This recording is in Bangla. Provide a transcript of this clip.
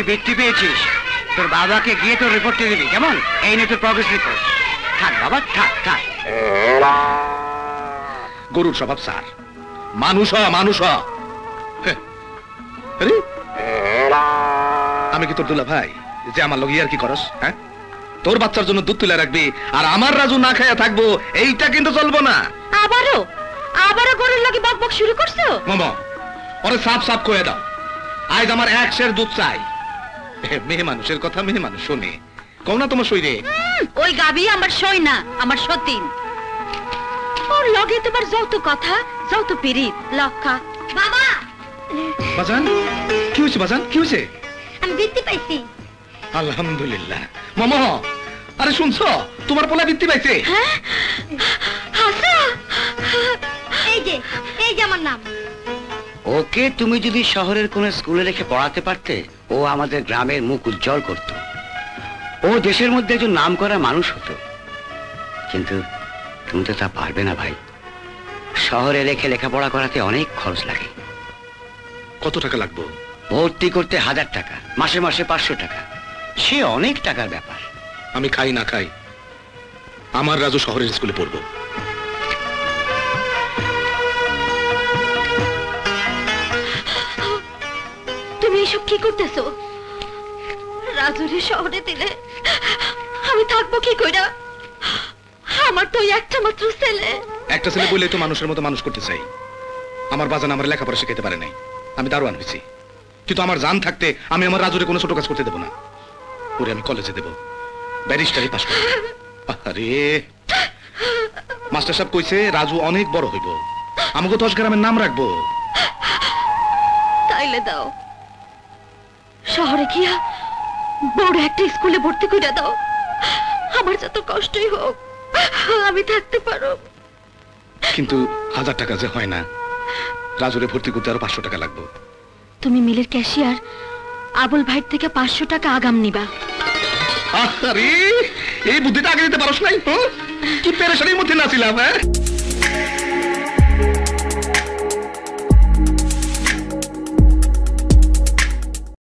বৃত্তি পেয়েছিস, তোর বাবাকে গিয়ে তোর রিপোর্টে দিবি, কেমন? এই নে তোর প্রগ্রেস রিপোর্ট। থাক বাবা, থাক থাক। গরুর স্বভাব স্যার, মানুষ মানুষ। আমি কি তোর দুলা ভাই যে আমার লগে আর কি করস? হ্যাঁ, তোর বাচ্চার জন্য দুধ তুলে রাখবি আর আমার রাজু না খাইয়া থাকবো, এইটা কিন্তু চলবো না। আবারও গরুর লগে বকবক শুরু করছো? মামা ওরে সাফ সাফ কয়ে দাও, আজ আমার 1 সের দুধ চাই। মেয়ে মানুষের কথা মেয়ে মানুষ শোনে, কও না তোমার শরীরে। ওই গাবি আমার সই না, আমার সতীন। ওর লগে তোমার যত কথা, যত পিরিত। লক্ষা বাবা। বাজান কি হয়েছে? বাজান কি হয়েছে? আমি বৃত্তি পাইছি। আলহামদুলিল্লাহ। মামা আরে শুনছো, তোমার পোলা বৃত্তি পাইছে। হ্যাঁ এই যে আমার নাম। ওকে তুমি যদি শহরের কোন স্কুলে রেখে পড়াতে পারতে, ও আমাদের গ্রামের মুখ উজ্জ্বল করত, ও দেশের মধ্যে একজন নামকরা মানুষ হতো। কিন্তু তুমি তো তা পারবে না ভাই। শহরে রেখে লেখাপড়া করাতে অনেক খরচ লাগে। কত টাকা লাগবে? ভর্তি করতে 1000 টাকা, মাসে মাসে 500 টাকা, সে অনেক টাকার ব্যাপার। আমি খাই না খাই, আমার রাজু শহরের স্কুলে পড়বো। তুমি এসব কি করতেছো? রাজুরে শহরে দিলে আমি থাকবো কি কইরা? আমার তো একটা মাত্র ছেলে। একটা ছেলে বলে তো মানুষের মতো মানুষ করতে চাই। আমার বাজান আমার লেখাপড়া শিখাইতে পারে নাই, আমি দারোয়ান হয়েছি, কিন্তু আমার জান থাকতে আমি আমার রাজুরে কোনো ছোট কাজ করতে দেবো না। ওরে আমি কলেজে দেবো, ব্যারিস্টারি পাস করব। আরে মাস্টার সাহেব কইছে রাজু অনেক বড় হইব, আমাকে 10 গ্রামের নাম রাখবো। তাইলে দাও, শহরে গিয়া বড় একটা স্কুলে ভর্তি কইরা দাও। আমার যত কষ্টই হোক আমি থাকতে পারো। কিন্তু 1000 টাকা যে হয় না, রাজুরে ভর্তি করতে আরো 500 টাকা লাগবে। তুমি মিলের ক্যাশিয়ার আবুল ভাইয়ের থেকে 500 টাকা আগাম নিবা। আরে এই বুদ্ধিটা আগে দিতে পারোস নাই? কি পেরেশানির মধ্যে না ছিলাম। হ্যাঁ